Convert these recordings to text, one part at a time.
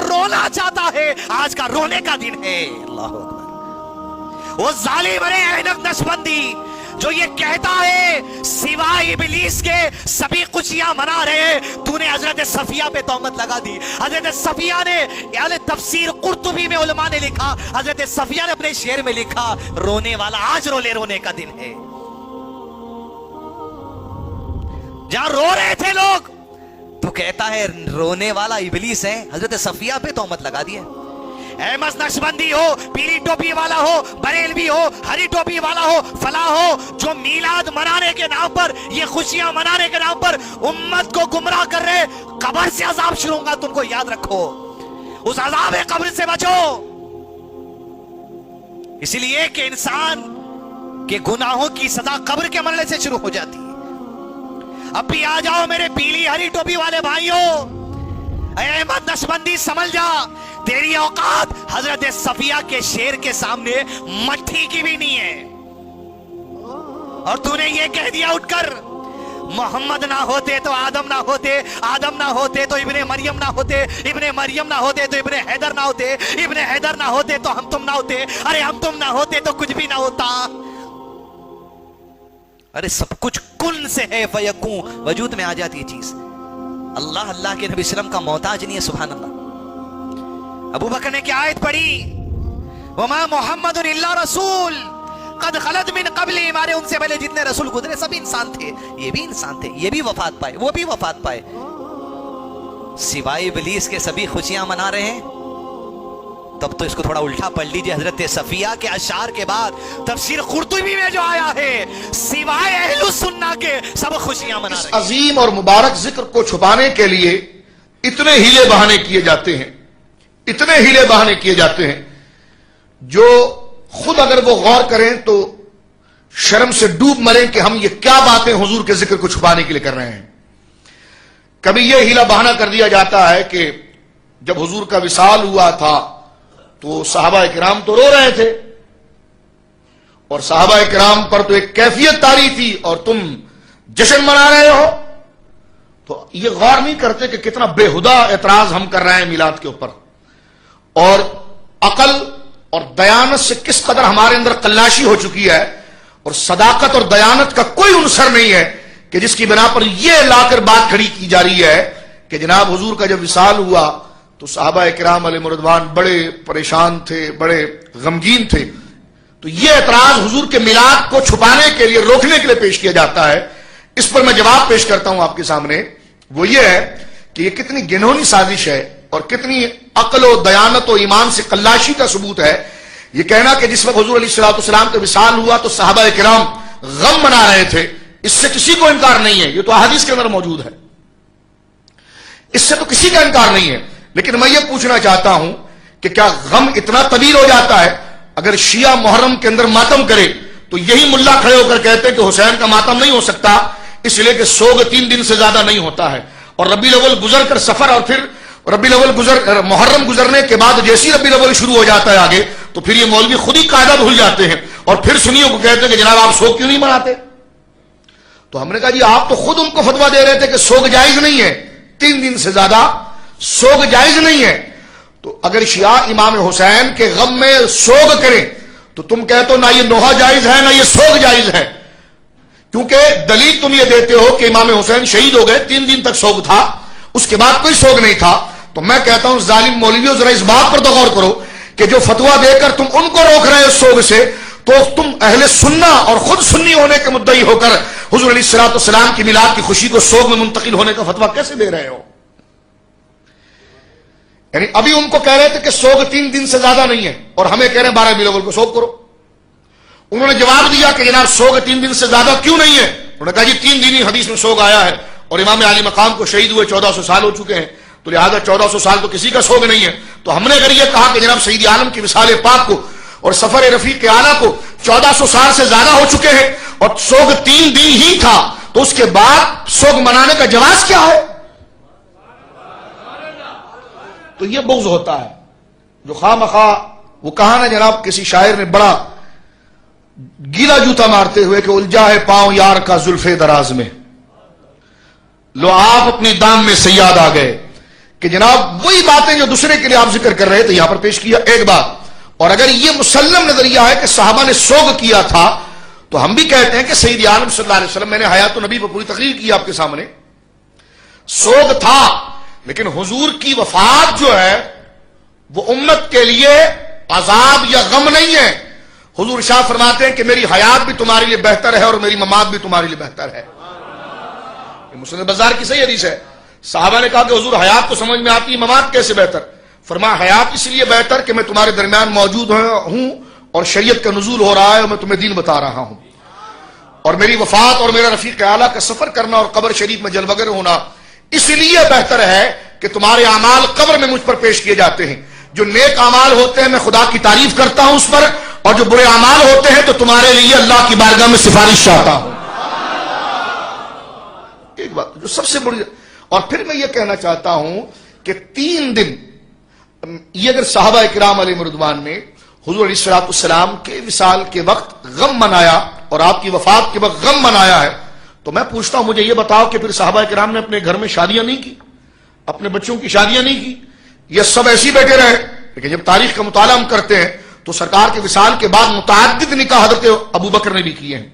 رونا چاہتا ہے آج کا رونے کا دن ہے. اللہ اکبر. وہ ظالم احنف نقشبندی جو یہ کہتا ہے سوائے ابلیس کے سبھی خوشیاں منا رہے, تو نے حضرت صفیہ پہ تہمت لگا دی. حضرت صفیہ نے یعنی تفسیر قرطبی میں علماء نے لکھا, حضرت صفیہ نے اپنے شعر میں لکھا رونے والا آج رونے کا دن ہے. جہاں رو رہے تھے لوگ تو کہتا ہے رونے والا ابلیس ہے, حضرت صفیہ پہ تہمت لگا دی ہے. احمد نقشبندی ہو, پیلی ٹوپی والا ہو, بریلوی ہو, ہری ٹوپی والا ہو, فلاں ہو, جو میلاد منانے کے نام پر, یہ خوشیاں منانے کے نام پر امت کو گمراہ کر رہے, قبر سے عذاب شروع ہوگا, تم کو یاد رکھو, اس عذاب قبر سے بچو. اسی لیے کہ انسان کے گناہوں کی سزا قبر کے مرنے سے شروع ہو جاتی ہے. اب بھی آ جاؤ میرے پیلی ہری ٹوپی والے بھائیوں, احمد نقشبندی سمجھ جا, تیری اوقات حضرت صفیہ کے شیر کے سامنے مٹھی کی بھی نہیں ہے. اور تو نے یہ کہہ دیا اٹھ کر محمد نہ ہوتے تو آدم نہ ہوتے, آدم نہ ہوتے تو ابن مریم نہ ہوتے, ابن مریم نہ ہوتے تو ابن حیدر نہ ہوتے, ابن حیدر نہ ہوتے تو ہم تم نہ ہوتے, ارے ہم تم نہ ہوتے تو کچھ بھی نہ ہوتا. ارے سب کچھ کن سے ہے فیکون, وجود میں آ جاتی ہے چیز. اللہ اللہ کے نبی صلی اللہ علیہ وسلم کا محتاج نہیں ہے, سبحان اللہ. ابو بکر نے کیا آیت پڑھی, وما محمد الا رسول قد خلت من قبل, ہمارے ان سے پہلے جتنے رسول گزرے سب انسان تھے, یہ بھی انسان تھے, یہ بھی وفات پائے, وہ بھی وفات پائے, سوائے ابلیس کے سبھی خوشیاں منا رہے ہیں. تب تو اس کو تھوڑا الٹا پڑھ لیجئے. حضرت صفیہ کے اشعار کے بعد تفسیر قرطبی میں جو آیا ہے سوائے اہل السنہ کے سب خوشیاں منا رہے ہیں. عظیم اور مبارک ذکر کو چھپانے کے لیے اتنے ہیلے بہانے کیے جاتے ہیں, اتنے ہیلے بہانے کیے جاتے ہیں, جو خود اگر وہ غور کریں تو شرم سے ڈوب مریں کہ ہم یہ کیا باتیں حضور کے ذکر کو چھپانے کے لیے کر رہے ہیں. کبھی یہ ہیلا بہانہ کر دیا جاتا ہے کہ جب حضور کا وصال ہوا تھا تو صحابہ کرام تو رو رہے تھے, اور صحابہ کرام پر تو ایک کیفیت طاری تھی, اور تم جشن منا رہے ہو. تو یہ غور نہیں کرتے کہ کتنا بےہودہ اعتراض ہم کر رہے ہیں میلاد کے اوپر, اور عقل اور دیانت سے کس قدر ہمارے اندر قلاشی ہو چکی ہے, اور صداقت اور دیانت کا کوئی عنصر نہیں ہے کہ جس کی بنا پر یہ لا کر بات کھڑی کی جا رہی ہے کہ جناب حضور کا جب وصال ہوا تو صحابہ کرام علیہ رضوان بڑے پریشان تھے, بڑے غمگین تھے. تو یہ اعتراض حضور کے میلاد کو چھپانے کے لیے, روکنے کے لیے پیش کیا جاتا ہے. اس پر میں جواب پیش کرتا ہوں آپ کے سامنے. وہ یہ ہے کہ یہ کتنی گنہونی سازش ہے اور کتنی عقل و دیانت و ایمان سے قلاشی کا ثبوت ہے یہ کہنا کہ جس وقت حضور علیہ السلام کا وصال ہوا تو صحابہ کرام غم منا رہے تھے. اس سے کسی کو انکار نہیں ہے, یہ تو احادیث کے اندر موجود ہے, اس سے تو کسی کا انکار نہیں ہے. لیکن میں یہ پوچھنا چاہتا ہوں کہ کیا غم اتنا طویل ہو جاتا ہے؟ اگر شیعہ محرم کے اندر ماتم کرے تو یہی ملا کھڑے ہو کر کہتے ہیں کہ حسین کا ماتم نہیں ہو سکتا, اس لیے کہ سوگ 3 دن سے زیادہ نہیں ہوتا ہے, اور ربیع الاول گزر کر سفر, اور پھر ربیع الاول محرم گزرنے کے بعد جیسی ربیع الاول شروع ہو جاتا ہے آگے تو پھر یہ مولوی خود ہی قاعدہ بھول جاتے ہیں, اور پھر سنیوں کو کہتے ہیں کہ جناب آپ سوگ کیوں نہیں مناتے. تو ہم نے کہا جی آپ تو خود ان کو فتویٰ دے رہے تھے کہ سوگ جائز نہیں ہے, 3 دن سے زیادہ سوگ جائز نہیں ہے. تو اگر شیعہ امام حسین کے غم میں سوگ کریں تو تم کہتے ہو نہ یہ نوحہ جائز ہے نہ یہ سوگ جائز ہے, کیونکہ دلیل تم یہ دیتے ہو کہ امام حسین شہید ہو گئے, 3 دن تک سوگ تھا, اس کے بعد کوئی سوگ نہیں تھا. تو میں کہتا ہوں ظالم مولویوں ذرا اس بات پر تو غور کرو کہ جو فتویٰ دے کر تم ان کو روک رہے ہو سوگ سے, تو تم اہل سنہ اور خود سنی ہونے کے مدعی ہو کر حضور علیہ السلام کی میلاد کی خوشی کو سوگ میں منتقل ہونے کا فتویٰ کیسے دے رہے ہو؟ یعنی ابھی ان کو کہہ رہے تھے کہ سوگ 3 دن سے زیادہ نہیں ہے, اور ہمیں کہہ رہے ہیں 12 ربیع الاول کو سوگ کرو. انہوں نے جواب دیا کہ جناب سوگ 3 دن سے زیادہ کیوں نہیں ہے؟ انہوں نے کہا جی 3 دن ہی حدیث میں سوگ آیا ہے, اور امام علی مقام کو شہید ہوئے 1400 سال ہو چکے ہیں, تو لہذا 1400 سال تو کسی کا سوگ نہیں ہے. تو ہم نے اگر یہ کہا کہ جناب سید عالم کی وصال پاک کو اور سفر رفیق اعلیٰ کو 1400 سال سے زیادہ ہو چکے ہیں, اور سوگ 3 دن ہی تھا, تو اس کے بعد سوگ منانے کا جواز کیا ہے؟ تو یہ بغض ہوتا ہے جو خواہ مخواہ. وہ کہا نا جناب کسی شاعر نے بڑا گیلا جوتا مارتے ہوئے کہ الجھا ہے پاؤں یار کا زلف دراز میں, لو آپ اپنی دام میں سیاد آ گئے, کہ جناب وہی باتیں جو دوسرے کے لیے آپ ذکر کر رہے تھے یہاں پر پیش کیا. ایک بات اور اگر یہ مسلم نظریہ ہے کہ صحابہ نے سوگ کیا تھا تو ہم بھی کہتے ہیں کہ سید عالم صلی اللہ علیہ وسلم، میں نے حیات النبی پر پوری تقریر کی آپ کے سامنے، سوگ تھا لیکن حضور کی وفات جو ہے وہ امت کے لیے عذاب یا غم نہیں ہے. حضور شاہ فرماتے ہیں کہ میری حیات بھی تمہارے لیے بہتر ہے اور میری ممات بھی تمہارے لیے بہتر ہے. یہ مسلم بازار کی صحیح حدیث ہے. صحابہ نے کہا کہ حضور حیات تو سمجھ میں آتی ہے، ممات کیسے بہتر؟ فرمایا حیات اس لیے بہتر کہ میں تمہارے درمیان موجود ہوں اور شریعت کا نزول ہو رہا ہے اور میں تمہیں دین بتا رہا ہوں، اور میری وفات اور میرا رفیق اعلیٰ کا سفر کرنا اور قبر شریف میں جلوگر ہونا اس لیے بہتر ہے کہ تمہارے اعمال قبر میں مجھ پر پیش کیے جاتے ہیں. جو نیک اعمال ہوتے ہیں میں خدا کی تعریف کرتا ہوں اس پر، اور جو برے اعمال ہوتے ہیں تو تمہارے لیے اللہ کی بارگاہ میں سفارش چاہتا ہوں. ایک بات جو سب سے بڑی، اور پھر میں یہ کہنا چاہتا ہوں کہ 3 دن یہ اگر صحابہ کرام علیہ رضوان نے حضور علیہ الصلوۃ والسلام کے وصال کے وقت غم منایا اور آپ کی وفات کے وقت غم منایا ہے، تو میں پوچھتا ہوں مجھے یہ بتاؤ کہ پھر صحابہ کرام نے اپنے گھر میں شادیاں نہیں کی، اپنے بچوں کی شادیاں نہیں کی، یہ سب ایسے ہی بیٹھے رہے؟ لیکن جب تاریخ کا مطالعہ ہم کرتے ہیں تو سرکار کے وصال کے بعد متعدد نکاح حضرت ابو بکر نے بھی کیے ہیں،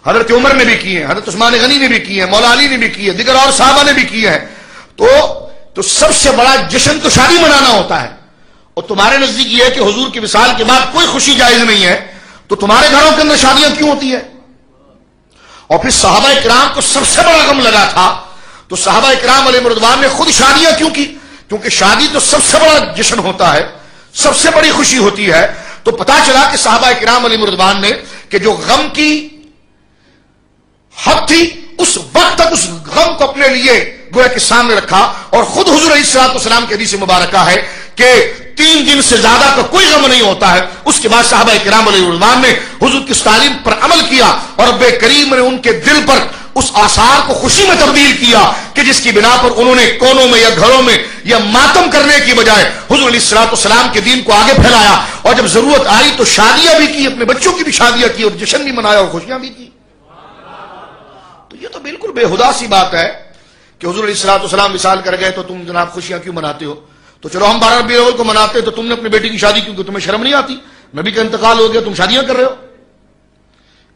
حضرت عمر نے بھی کیے ہیں، حضرت عثمان غنی نے بھی کیے ہیں، مولا علی نے بھی کیے ہیں، دیگر اور صحابہ نے بھی کیے ہیں. تو سب سے بڑا جشن تو شادی منانا ہوتا ہے، اور تمہارے نزدیک یہ ہے کہ حضور کے وصال کے بعد کوئی خوشی جائز نہیں ہے، تو تمہارے گھروں کے اندر شادیاں کیوں ہوتی ہیں؟ اور پھر صحابہ کرام کو سب سے بڑا غم لگا تھا تو صحابہ کرام علیہ رضوان نے خود شادیاں کیوں کی؟ کیونکہ شادی تو سب سے بڑا جشن ہوتا ہے، سب سے بڑی خوشی ہوتی ہے. تو پتا چلا کہ صحابہ کرام علیہ رضوان نے کہ جو غم کی حد تھی اس وقت تک اس غم کو اپنے لیے گویا کے سامنے رکھا، اور خود حضور علیہ الصلوۃ والسلام کی حدیث مبارکہ ہے کہ 3 دن سے زیادہ کا کوئی غم نہیں ہوتا ہے. اس کے بعد صحابہ کرام علیہ رضوان نے حضور کی اس تعلیم پر عمل کیا اور رب کریم نے ان کے دل پر اس آثار کو خوشی میں تبدیل کیا کہ جس کی بنا پر انہوں نے کونوں میں یا گھروں میں یا ماتم کرنے کی بجائے حضور علیہ الصلوۃ والسلام کے دین کو آگے پھیلایا، اور جب ضرورت آئی تو شادیاں بھی کی، اپنے بچوں کی بھی شادیاں کی اور جشن بھی منایا اور خوشیاں بھی کی. تو یہ تو بالکل بے ہدا سی بات ہے کہ حضور علیہ الصلوۃ والسلام وصال کر گئے تو تم جناب خوشیاں کیوں مناتے ہو؟ تو چلو ہم 12 ربیع الاول کو مناتے تو تم نے اپنی بیٹی کی شادی کیوں کی؟ تمہیں شرم نہیں آتی؟ نبی کا انتقال ہو گیا، تم شادیاں کر رہے ہو.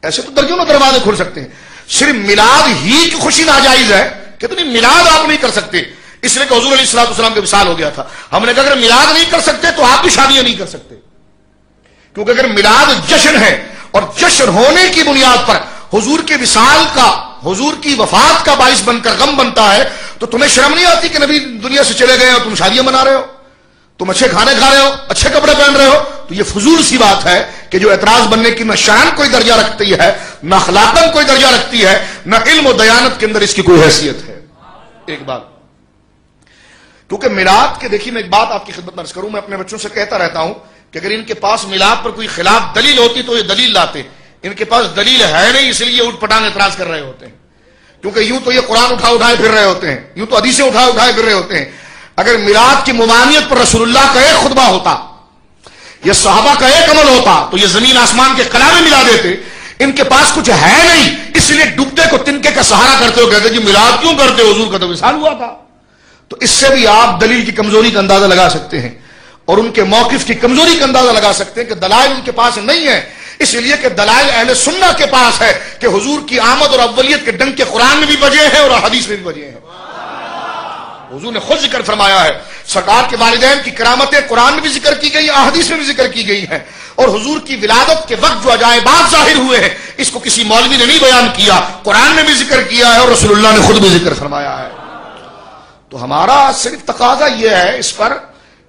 ایسے تو درجنوں دروازے کھل سکتے ہیں. صرف میلاد ہی کی خوشی ناجائز ہے، کتنی میلاد آپ نہیں کر سکتے اس لیے کہ حضور علیہ الصلوۃ والسلام کا وصال ہو گیا تھا. ہم نے کہا اگر میلاد نہیں کر سکتے تو آپ بھی شادیاں نہیں کر سکتے، کیونکہ اگر میلاد جشن ہے اور جشن ہونے کی بنیاد پر حضور کے وصال کا، حضور کی وفات کا باعث بن کر غم بنتا ہے، تو تمہیں شرم نہیں آتی کہ نبی دنیا سے چلے گئے اور تم شادیاں منا رہے ہو، تم اچھے کھانے کھا رہے ہو، اچھے کپڑے پہن رہے ہو؟ تو یہ فضول سی بات ہے کہ جو اعتراض بننے کی نہ شان کوئی درجہ رکھتی ہے، نہ اخلاقاً کوئی درجہ رکھتی ہے، نہ علم و دیانت کے اندر اس کی کوئی حیثیت ہے. ایک بات، کیونکہ میلاد کے، دیکھیے میں ایک بات آپ کی خدمت میں عرض کروں، میں اپنے بچوں سے کہتا رہتا ہوں کہ اگر ان کے پاس میلاد پر کوئی خلاف دلیل ہوتی تو یہ دلیل لاتے. ان کے پاس دلیل ہے نہیں، اس لیے اٹھ پٹانگ اعتراض کر رہے ہوتے ہیں، کیونکہ یوں تو یہ قرآن اٹھائے پھر رہے ہوتے ہیں، یوں تو حدیثیں اٹھائے پھر رہے ہوتے ہیں. اگر میلاد کی ممانعت پر رسول اللہ کا ایک خطبہ ہوتا یا صحابہ کا ایک عمل ہوتا تو یہ زمین آسمان کے کلامیں ملا دیتے. ان کے پاس کچھ ہے نہیں، اس لیے ڈبتے کو تنکے کا سہارا کرتے ہو، کہتے جی میلاد کیوں کرتے ہو، حضور کا تو وصال ہوا تھا. تو اس سے بھی آپ دلیل کی کمزوری کا اندازہ لگا سکتے ہیں اور ان کے موقف کی کمزوری کا اندازہ لگا سکتے ہیں کہ دلائل ان کے پاس نہیں ہے، اس لیے کہ دلائل اہل سنہ کے پاس ہے کہ حضور کی آمد اور اولیت کے ڈنک کے قرآن میں بھی بجے ہیں اور حدیث میں بھی بجے ہیں. حضور نے خود ذکر فرمایا ہے، سرکار کے والدین کی کرامتیں قرآن میں بھی ذکر کی گئی، احادیث میں بھی ذکر کی گئی ہیں، اور حضور کی ولادت کے وقت جو عجائبات ظاہر ہوئے ہیں اس کو کسی مولوی نے نہیں بیان کیا، قرآن میں بھی ذکر کیا ہے اور رسول اللہ نے خود بھی ذکر فرمایا ہے. تو ہمارا صرف تقاضا یہ ہے اس پر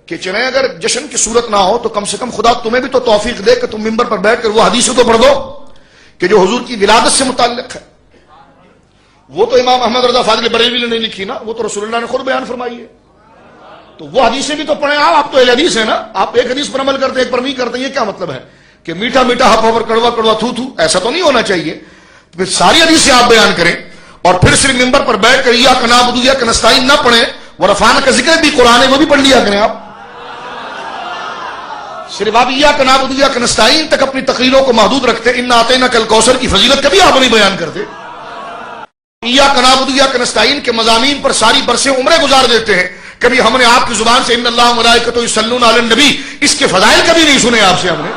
کہ چلیں اگر جشن کی صورت نہ ہو تو کم سے کم خدا تمہیں بھی تو توفیق دے کہ تم ممبر پر بیٹھ کر وہ حدیثیں تو پڑھ دو کہ جو حضور کی ولادت سے متعلق ہے. وہ تو امام احمد رضا فاضل بریلوی نے نہیں لکھی نا، وہ تو رسول اللہ نے خود بیان فرمائی ہے. تو وہ حدیثیں بھی تو پڑھیں آپ تو اہل حدیث ہیں نا، آپ ایک حدیث پر عمل کرتے ہیں ایک پر نہیں کرتے، یہ کیا مطلب ہے کہ میٹھا میٹھا ہپ ہپ کڑوا کڑوا تھو تھو؟ ایسا تو نہیں ہونا چاہیے. پھر ساری حدیثیں آپ بیان کریں اور پھر صرف ممبر پر بیٹھ کر یا نعبد یا نستعین نہ پڑھیں، ورفعنا کا ذکر بھی قرآن ہے وہ بھی پڑھ لیا کریں. آپ صرف آپ یا نعبد یا نستعین تک اپنی تقریروں کو محدود رکھتے، انا اعطیناک الکوثر کی فضیلت کبھی آپ نہیں بیان کرتے. ایاک نعبد و ایاک نستعین کے مضامین پر ساری برسیں عمریں گزار دیتے ہیں، کبھی ہم نے آپ کی زبان سے ان اللہ و ملائکتہ یصلون علی النبی اس کے فضائل کبھی نہیں سنے آپ سے ہم نے.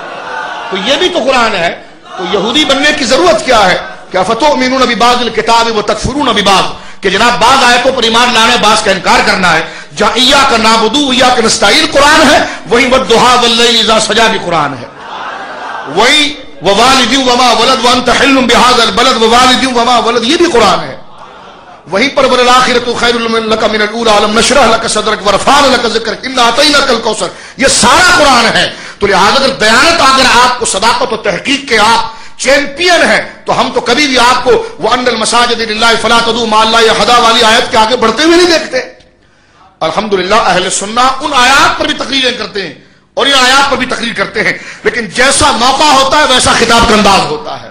تو یہ بھی تو قرآن ہے. تو یہودی بننے کی ضرورت کیا ہے؟ کہ افتؤمنون ببعض الکتاب وتکفرون ببعض، کہ جناب بعض آیتوں پر ایمان لانا، بعض کا انکار کرنا ہے. جہاں ایاک نعبد و ایاک نستعین قرآن ہے، وہیں والضحیٰ واللیل اذا سجا بھی قرآن ہے. وہی ووالد وما ولد وانت حل بهذا البلد ووالد وما ولد یہ بھی قرآن ہے. وہیں پر والآخرۃ خیر لک من الاولی الم نشرح لک صدرک ورفعنا لک ذکرک انا اعطیناک الکوثر، یہ سارا قرآن ہے. تو لہٰذا اگر دیانت اگر آپ کو صداقت و تحقیق کے آپ چیمپئن ہیں تو ہم تو کبھی بھی آپ کو وان المساجد للہ فلا تدعوا مع اللہ احدا والی آیت کے آگے بڑھتے ہوئے نہیں دیکھتے. الحمدللہ اہل سنہ ان آیات پر بھی تقریریں کرتے ہیں اور ان آیات پر بھی تقریر کرتے ہیں، لیکن جیسا موقع ہوتا ہے ویسا خطاب کا انداز ہوتا ہے.